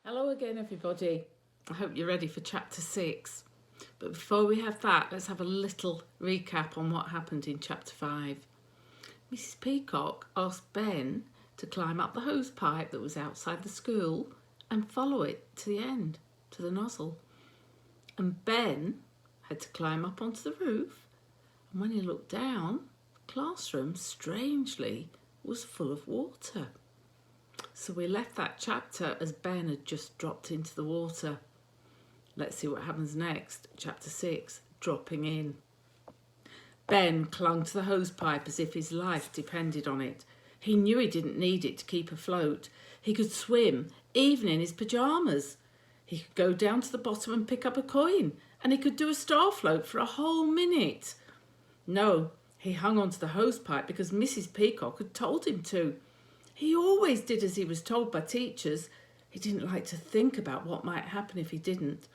Hello again, everybody. I hope you're ready for chapter 6. But before we have that, let's have a little recap on what happened in chapter 5. Mrs. Peacock asked Ben to climb up the hose pipe that was outside the school and follow it to the end, to the nozzle. And Ben had to climb up onto the roof, and when he looked down, the classroom, strangely, was full of water. So we left that chapter as Ben had just dropped into the water. Let's see what happens next. Chapter 6, dropping in. Ben clung to the hosepipe as if his life depended on it. He knew he didn't need it to keep afloat. He could swim, even in his pyjamas. He could go down to the bottom and pick up a coin, and he could do a star float for a whole minute. No, he hung onto the hosepipe because Mrs. Peacock had told him to. He always did as he was told by teachers. He didn't like to think about what might happen if he didn't.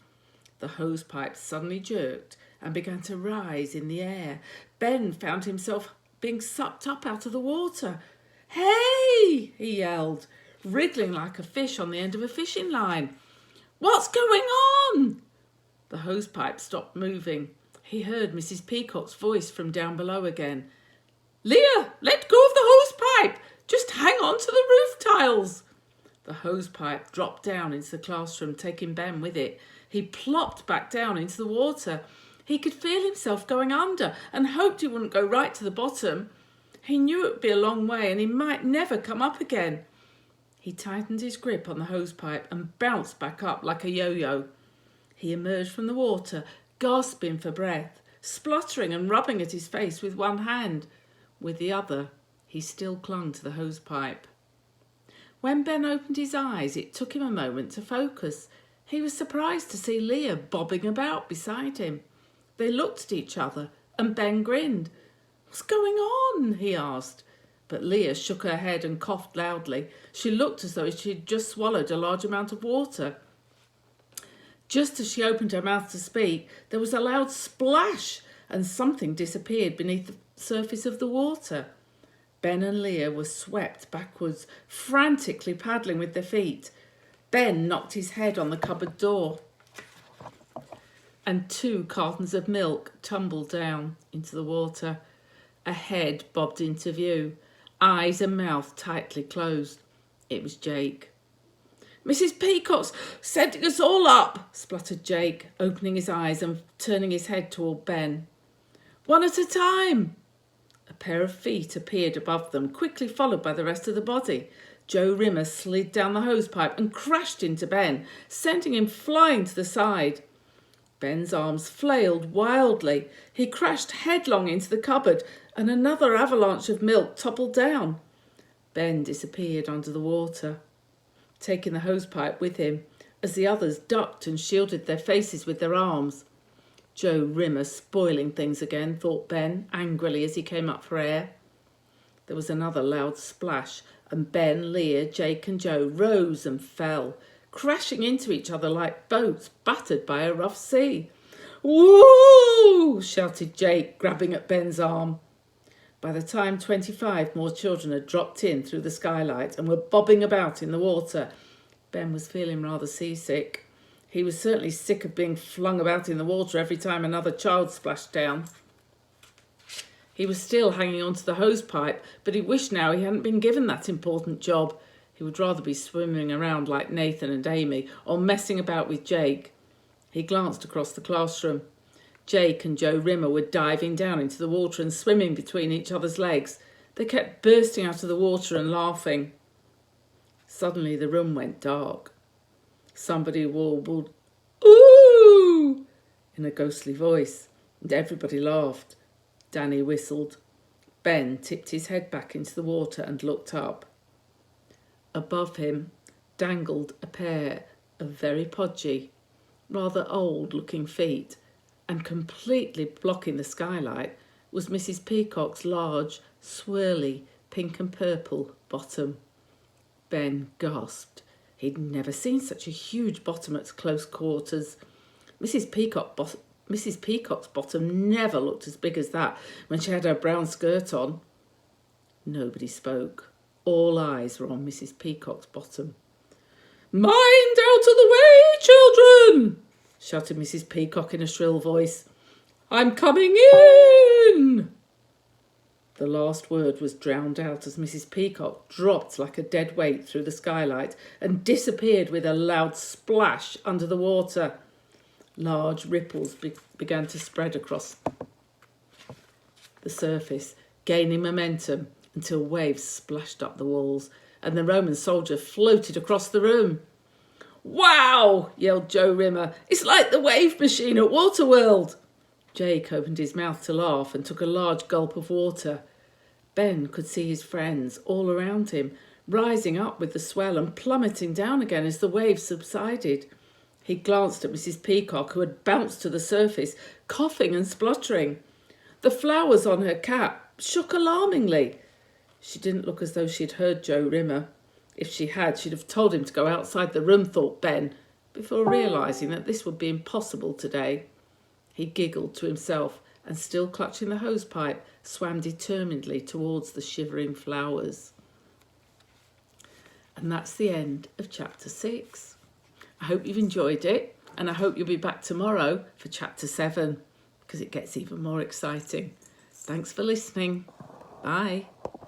The hosepipe suddenly jerked and began to rise in the air. Ben found himself being sucked up out of the water. "Hey!" he yelled, wriggling like a fish on the end of a fishing line. "What's going on?" The hosepipe stopped moving. He heard Mrs. Peacock's voice from down below again. "Leah, let go of the hosepipe! Just hang on to the roof tiles." The hosepipe dropped down into the classroom, taking Ben with it. He plopped back down into the water. He could feel himself going under and hoped he wouldn't go right to the bottom. He knew it would be a long way and he might never come up again. He tightened his grip on the hosepipe and bounced back up like a yo-yo. He emerged from the water, gasping for breath, spluttering and rubbing at his face with one hand. With the other, he still clung to the hosepipe. When Ben opened his eyes, it took him a moment to focus. He was surprised to see Leah bobbing about beside him. They looked at each other, and Ben grinned. "What's going on?" he asked. But Leah shook her head and coughed loudly. She looked as though she had just swallowed a large amount of water. Just as she opened her mouth to speak, there was a loud splash, and something disappeared beneath the surface of the water. Ben and Leah were swept backwards, frantically paddling with their feet. Ben knocked his head on the cupboard door, and 2 cartons of milk tumbled down into the water. A head bobbed into view, eyes and mouth tightly closed. It was Jake. "Mrs. Peacock's setting us all up," spluttered Jake, opening his eyes and turning his head toward Ben. "One at a time." A pair of feet appeared above them, quickly followed by the rest of the body. Joe Rimmer slid down the hosepipe and crashed into Ben, sending him flying to the side. Ben's arms flailed wildly. He crashed headlong into the cupboard, and another avalanche of milk toppled down. Ben disappeared under the water, taking the hosepipe with him, as the others ducked and shielded their faces with their arms. Joe Rimmer spoiling things again, thought Ben angrily as he came up for air. There was another loud splash, and Ben, Leah, Jake and Joe rose and fell, crashing into each other like boats battered by a rough sea. "Woo!" shouted Jake, grabbing at Ben's arm. By the time 25 more children had dropped in through the skylight and were bobbing about in the water, Ben was feeling rather seasick. He was certainly sick of being flung about in the water every time another child splashed down. He was still hanging onto the hosepipe, but he wished now he hadn't been given that important job. He would rather be swimming around like Nathan and Amy or messing about with Jake. He glanced across the classroom. Jake and Joe Rimmer were diving down into the water and swimming between each other's legs. They kept bursting out of the water and laughing. Suddenly the room went dark. Somebody warbled, "Ooh!" in a ghostly voice, and everybody laughed. Danny whistled. Ben tipped his head back into the water and looked up. Above him dangled a pair of very podgy, rather old-looking feet, and completely blocking the skylight was Mrs. Peacock's large, swirly, pink and purple bottom. Ben gasped. He'd never seen such a huge bottom at close quarters. Mrs. Peacock's bottom never looked as big as that when she had her brown skirt on. Nobody spoke. All eyes were on Mrs. Peacock's bottom. "Mind out of the way, children!" shouted Mrs. Peacock in a shrill voice. "I'm coming in!" The last word was drowned out as Mrs. Peacock dropped like a dead weight through the skylight and disappeared with a loud splash under the water. Large ripples began to spread across the surface, gaining momentum until waves splashed up the walls and the Roman soldier floated across the room. "Wow!" yelled Joe Rimmer. "It's like the wave machine at Waterworld." Jake opened his mouth to laugh and took a large gulp of water. Ben could see his friends all around him, rising up with the swell and plummeting down again as the waves subsided. He glanced at Mrs. Peacock, who had bounced to the surface, coughing and spluttering. The flowers on her cap shook alarmingly. She didn't look as though she'd heard Joe Rimmer. If she had, she'd have told him to go outside the room, thought Ben, before realising that this would be impossible today. He giggled to himself and, still clutching the hosepipe, swam determinedly towards the shivering flowers. And that's the end of chapter 6. I hope you've enjoyed it, and I hope you'll be back tomorrow for chapter 7, because it gets even more exciting. Thanks for listening. Bye.